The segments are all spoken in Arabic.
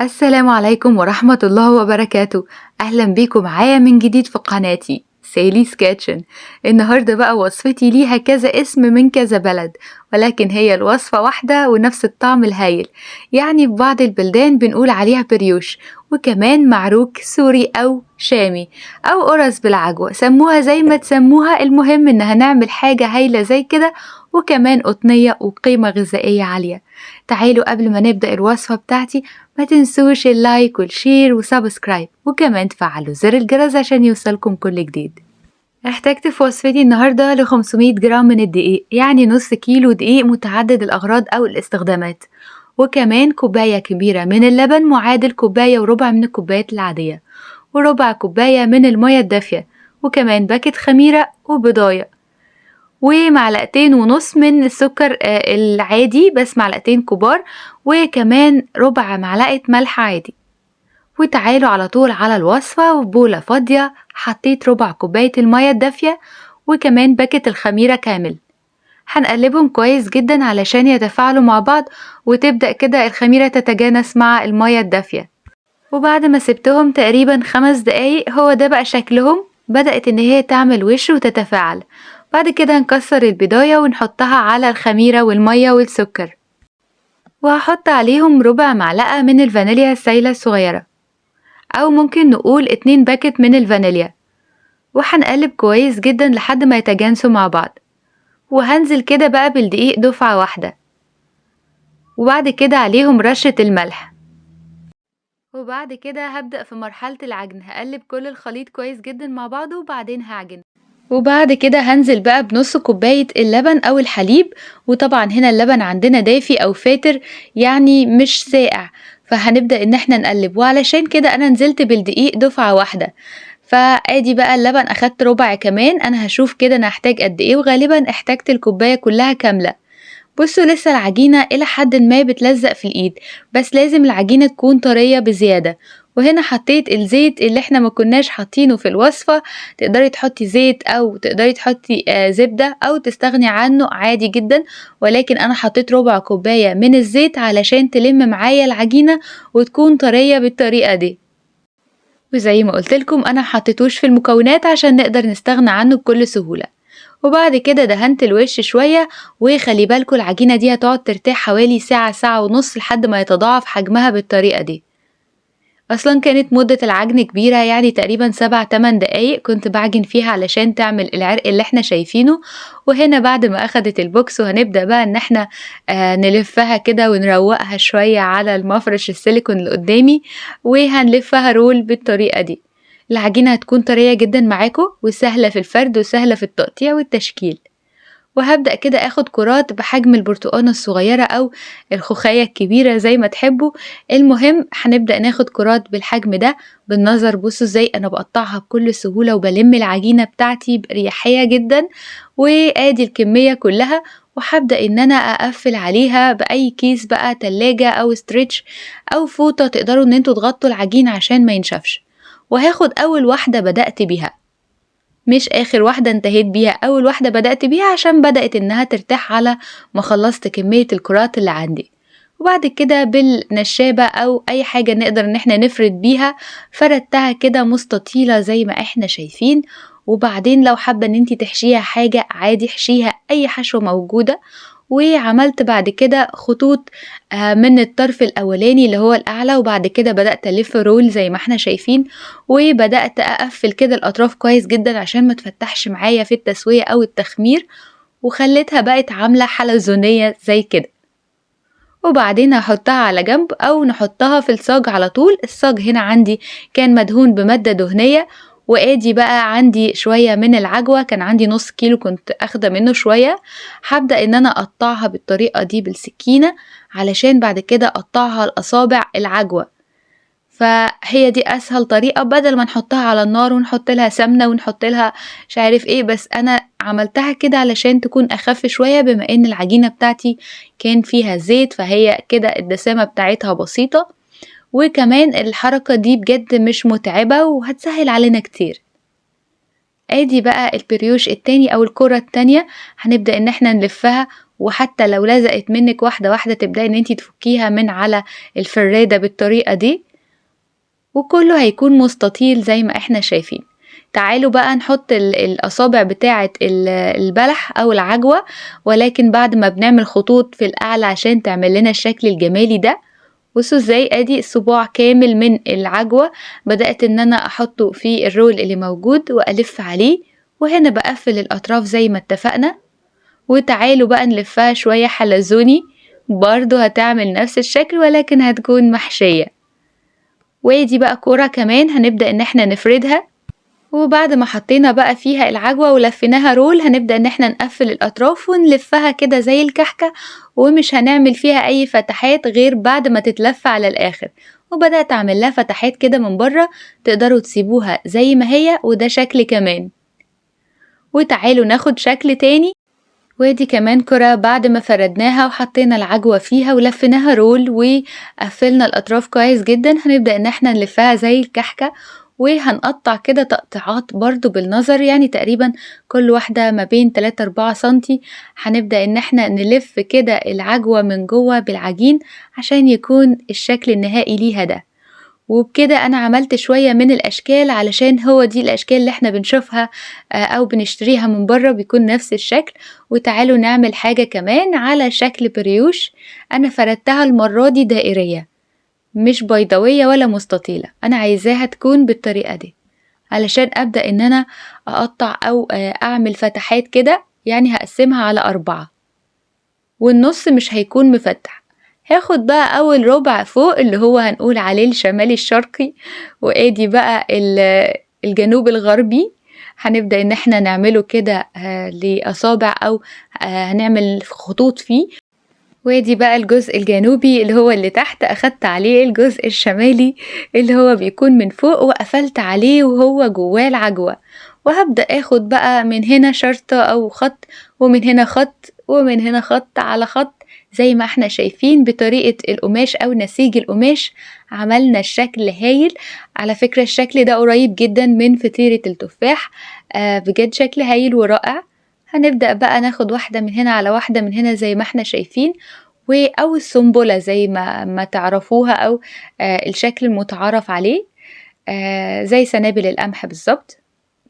السلام عليكم ورحمة الله وبركاته. أهلا بيكم معايا من جديد في قناتي سالي's كيتشن. النهاردة بقى وصفتي ليها كذا اسم من كذا بلد، ولكن هي الوصفة واحدة ونفس الطعم الهايل. يعني في بعض البلدان بنقول عليها بريوش، وكمان معروك سوري أو شامي أو قرص بالعجوة، سموها زي ما تسموها، المهم إنها نعمل حاجة هايلة زي كده، وكمان قطنية وقيمة غذائية عالية. تعالوا قبل ما نبدأ الوصفة بتاعتي ما تنسوش اللايك والشير وسبسكرايب، وكمان تفعلوا زر الجرس عشان يوصلكم كل جديد. احتجت في وصفتي النهاردة ل 500 جرام من الدقيق، يعني نص كيلو دقيق متعدد الأغراض أو الاستخدامات، وكمان كوباية كبيرة من اللبن معادل كوباية وربع من الكوبايات العادية، وربع كوباية من المية الدافية، وكمان باكت خميرة وبضاية، ومعلقتين ونص من السكر العادي بس معلقتين كبار، وكمان ربع معلقة ملح عادي. وتعالوا على طول على الوصفة. وفي بولة فاضية حطيت ربع كوباية المية الدافية وكمان باكت الخميرة كامل. هنقلبهم كويس جدا علشان يتفاعلوا مع بعض وتبدأ كده الخميرة تتجانس مع المية الدافية. وبعد ما سبتهم تقريبا 5 دقايق هو ده بقى شكلهم، بدأت ان هي تعمل وش وتتفاعل. بعد كده نكسر البضاية ونحطها على الخميرة والمية والسكر، وهحط عليهم ربع معلقة من الفانيليا السايلة الصغيرة، أو ممكن نقول 2 باكت من الفانيليا، وهنقلب كويس جدا لحد ما يتجانسوا مع بعض. وهنزل كده بقى بالدقيق دفعة واحدة، وبعد كده عليهم رشة الملح. وبعد كده هبدأ في مرحلة العجن، هقلب كل الخليط كويس جدا مع بعضه وبعدين هعجن. وبعد كده هنزل بقى بنص كوباية اللبن أو الحليب، وطبعا هنا اللبن عندنا دافي أو فاتر يعني مش ساقع، فهنبدأ ان احنا نقلب، وعلشان كده انا نزلت بالدقيق دفعة واحدة. فادي بقى اللبن اخدت ربع كمان، انا هشوف كده انا هحتاج قد ايه، وغالبا احتاجت الكوباية كلها كاملة. بصوا لسه العجينة إلى حد ما بتلزق في الإيد، بس لازم العجينة تكون طرية بزيادة. وهنا حطيت الزيت اللي احنا ما كناش حاطينه في الوصفة، تقدري تحطي زيت أو تقدري تحطي زبدة أو تستغني عنه عادي جدا، ولكن أنا حطيت ربع كوباية من الزيت علشان تلم معايا العجينة وتكون طرية بالطريقة دي. وزي ما قلتلكم أنا حطيتوش في المكونات عشان نقدر نستغنى عنه بكل سهولة. وبعد كده دهنت الوش شوية، وخلي بالكوا العجينة دي هتقعد ترتاح حوالي ساعة ساعة ونص لحد ما يتضاعف حجمها بالطريقة دي. أصلا كانت مدة العجن كبيرة، يعني تقريبا 7-8 دقايق كنت بعجن فيها علشان تعمل العرق اللي احنا شايفينه. وهنا بعد ما أخدت البوكس وهنبدأ بقى ان احنا نلفها كده ونروقها شوية على المفرش السيليكون اللي قدامي، وهنلفها رول بالطريقة دي. العجينة هتكون طرية جدا معاكم وسهلة في الفرد وسهلة في التقطيع والتشكيل. وهبدأ كده اخد كرات بحجم البرتقانة الصغيرة او الخوخية الكبيرة زي ما تحبوا. المهم هنبدأ ناخد كرات بالحجم ده بالنظر. بصوا ازاي انا بقطعها بكل سهولة وبلم العجينة بتاعتي بأريحية جدا. وادي الكمية كلها، وهبدأ ان انا اقفل عليها بأي كيس بقى تلاجة او ستريتش او فوطة، تقدروا ان انتوا تغطوا العجين عشان ما ينشفش. وهاخد اول واحدة بدأت بيها، مش آخر واحدة انتهيت بيها، أول واحدة بدأت بيها عشان بدأت إنها ترتاح على ما خلصت كمية الكرات اللي عندي. وبعد كده بالنشابة أو أي حاجة نقدر إن احنا نفرد بيها فردتها كده مستطيلة زي ما احنا شايفين. وبعدين لو حابة إن انتي تحشيها حاجة عادي حشيها أي حشوة موجودة. وعملت بعد كده خطوط من الطرف الأولاني اللي هو الأعلى، وبعد كده بدأت ألف رول زي ما احنا شايفين، وبدأت أقفل كده الأطراف كويس جدا عشان ما تفتحش معايا في التسوية أو التخمير، وخليتها بقت عاملة حلزونية زي كده. وبعدين هحطها على جنب أو نحطها في الصاج على طول. الصاج هنا عندي كان مدهون بمادة دهنية، وادي بقى عندي شوية من العجوة، كان عندي نص كيلو كنت اخده منه شوية. هبدأ ان انا اقطعها بالطريقة دي بالسكينة علشان بعد كده اقطعها الأصابع العجوة. فهي دي اسهل طريقة بدل ما نحطها على النار ونحط لها سمنة ونحط لها مش عارف ايه، بس انا عملتها كده علشان تكون اخف شوية بما ان العجينة بتاعتي كان فيها زيت، فهي كده الدسامة بتاعتها بسيطة. وكمان الحركة دي بجد مش متعبة وهتسهل علينا كتير. ادي بقى البريوش التاني او الكرة التانية، هنبدأ ان احنا نلفها وحتى لو لزقت منك واحدة واحدة تبدأي ان انتي تفكيها من على الفرادة بالطريقة دي، وكله هيكون مستطيل زي ما احنا شايفين. تعالوا بقى نحط الأصابع بتاعة البلح أو العجوة، ولكن بعد ما بنعمل خطوط في الأعلى عشان تعمل لنا الشكل الجمالي ده. بصوا ازاي ادي صباع كامل من العجوة بدأت ان انا احطه في الرول اللي موجود والف عليه، وهنا بقفل الاطراف زي ما اتفقنا. وتعالوا بقى نلفها شوية حلزوني، برضو هتعمل نفس الشكل ولكن هتكون محشية. ودي بقى كرة كمان هنبدأ ان احنا نفردها، وبعد ما حطينا بقى فيها العجوة ولفيناها رول هنبدأ ان احنا نقفل الاطراف ونلفها كده زي الكحكة، ومش هنعمل فيها اي فتحات غير بعد ما تتلف على الاخر. وبدأت اعمل لها فتحات كده من بره، تقدروا تسيبوها زي ما هي، وده شكل كمان. وتعالوا ناخد شكل تاني. ودي كمان كرة بعد ما فردناها وحطينا العجوة فيها ولفيناها رول وقفلنا الأطراف كويس جدا، هنبدأ ان احنا نلفها زي الكحكة، وهنقطع كده تقطيعات برضو بالنظر، يعني تقريبا كل واحدة ما بين 3-4 سنتي. هنبدأ ان احنا نلف كده العجوة من جوه بالعجين عشان يكون الشكل النهائي ليها ده. وبكده أنا عملت شوية من الأشكال، علشان هو دي الأشكال اللي احنا بنشوفها أو بنشتريها من بره بيكون نفس الشكل. وتعالوا نعمل حاجة كمان على شكل بريوش. أنا فردتها المرة دي دائرية مش بيضاوية ولا مستطيلة، أنا عايزاها تكون بالطريقة دي علشان أبدأ إن أنا أقطع أو أعمل فتحات كده، يعني هقسمها على 4 والنص مش هيكون مفتح. هاخد بقى أول ربع فوق اللي هو هنقول عليه الشمالي الشرقي، وادي بقى الجنوب الغربي، هنبدأ ان احنا نعمله كده لأصابع أو هنعمل خطوط فيه. وادي بقى الجزء الجنوبي اللي هو اللي تحت، أخدت عليه الجزء الشمالي اللي هو بيكون من فوق وقفلت عليه وهو جواه العجوة. وهبدأ اخد بقى من هنا شرطة أو خط، ومن هنا خط، ومن هنا خط على خط، زي ما احنا شايفين بطريقة القماش أو نسيج القماش. عملنا الشكل هايل. على فكرة الشكل ده قريب جدا من فطيرة التفاح، بجد شكل هايل ورائع. هنبدأ بقى ناخد واحدة من هنا على واحدة من هنا زي ما احنا شايفين، أو السنبلة زي ما تعرفوها، أو الشكل المتعارف عليه، زي سنابل القمح بالظبط.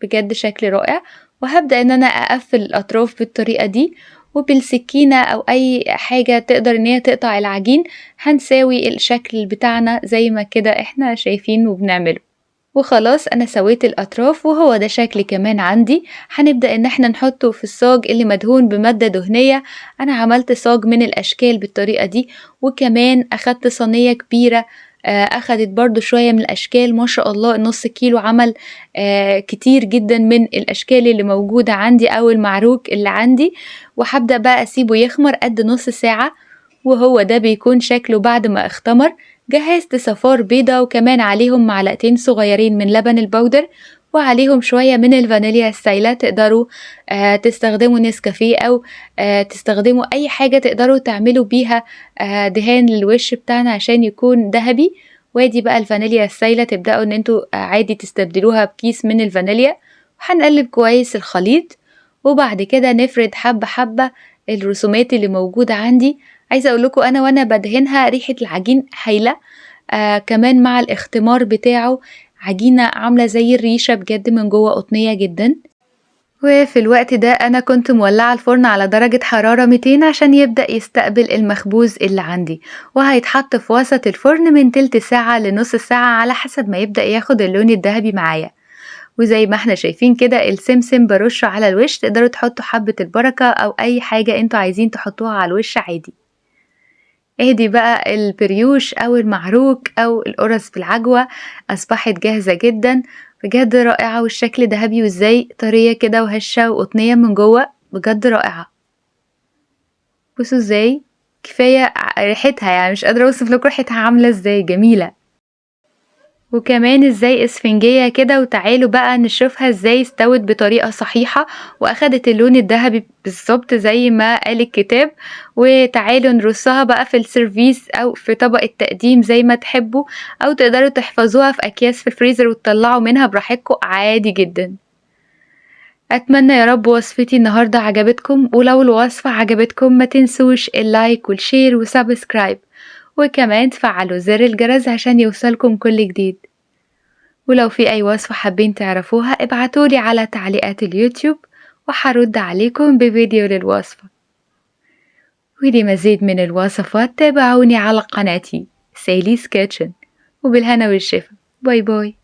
بجد شكل رائع. وهبدأ ان انا اقفل الاطراف بالطريقة دي، وبالسكينة او اي حاجة تقدر ان هي تقطع العجين هنساوي الشكل بتاعنا زي ما كده احنا شايفين وبنعمله. وخلاص انا سويت الاطراف وهو ده شكل كمان عندي. هنبدأ ان احنا نحطه في الصاج اللي مدهون بمادة دهنية. انا عملت صاج من الاشكال بالطريقة دي، وكمان اخدت صينية كبيرة اخدت برضو شوية من الاشكال. ما شاء الله النص كيلو عمل كتير جدا من الاشكال اللي موجودة عندي او المعروك اللي عندي. وهبدأ بقى اسيبه يخمر قد نص ساعة، وهو ده بيكون شكله بعد ما اختمر. جهزت صفار بيضة وكمان عليهم معلقتين صغيرين من لبن البودر، وعليهم شوية من الفانيليا السايلة. تقدروا تستخدموا نسكافيه أو تستخدموا أي حاجة تقدروا تعملوا بيها دهان للوش بتاعنا عشان يكون ذهبي. وادي بقى الفانيليا السايلة، تبدأوا ان انتوا عادي تستبدلوها بكيس من الفانيليا. وهنقلب كويس الخليط، وبعد كده نفرد حبة حبة الرسومات اللي موجودة عندي. عايزة اقول لكم انا وانا بدهنها ريحة العجين هايلة، كمان مع الاختمار بتاعه عجينة عاملة زي الريشة بجد من جوه قطنية جدا. وفي الوقت ده انا كنت مولعة الفرن على درجة حرارة 200 عشان يبدأ يستقبل المخبوز اللي عندي، وهيتحط في وسط الفرن من تلت ساعة لنص ساعة على حسب ما يبدأ ياخد اللون الذهبي معايا. وزي ما احنا شايفين كده السمسم برشه على الوش، تقدروا تحطوا حبة البركة او اي حاجة انتوا عايزين تحطوها على الوش عادي. اهدي بقى البريوش او المعروك او القرص بالعجوة اصبحت جاهزة جدا، بجد رائعة. والشكل ذهبي وازاي طرية كده وهشة وقطنية من جوه، بجد رائعة. بصوا ازاي كفاية ريحتها، يعني مش قادرة اوصف لكم ريحتها عاملة ازاي جميلة، وكمان ازاي اسفنجية كده. وتعالوا بقى نشوفها ازاي استوت بطريقة صحيحة واخدت اللون الذهبي بالظبط زي ما قال الكتاب. وتعالوا نرصها بقى في السيرفيس او في طبق التقديم زي ما تحبوا، او تقدروا تحفظوها في اكياس في الفريزر وتطلعوا منها براحتكم عادي جدا. أتمنى يا رب وصفتي النهاردة عجبتكم، ولو الوصفة عجبتكم ما تنسوش اللايك والشير وسبسكرايب، وكمان تفعلوا زر الجرس عشان يوصلكم كل جديد. ولو في أي وصفة حابين تعرفوها ابعتولي على تعليقات اليوتيوب وهرد عليكم بفيديو للوصفة. ولمزيد من الوصفات تابعوني على قناتي سالي's كيتشن، وبالهنا والشفا. باي باي.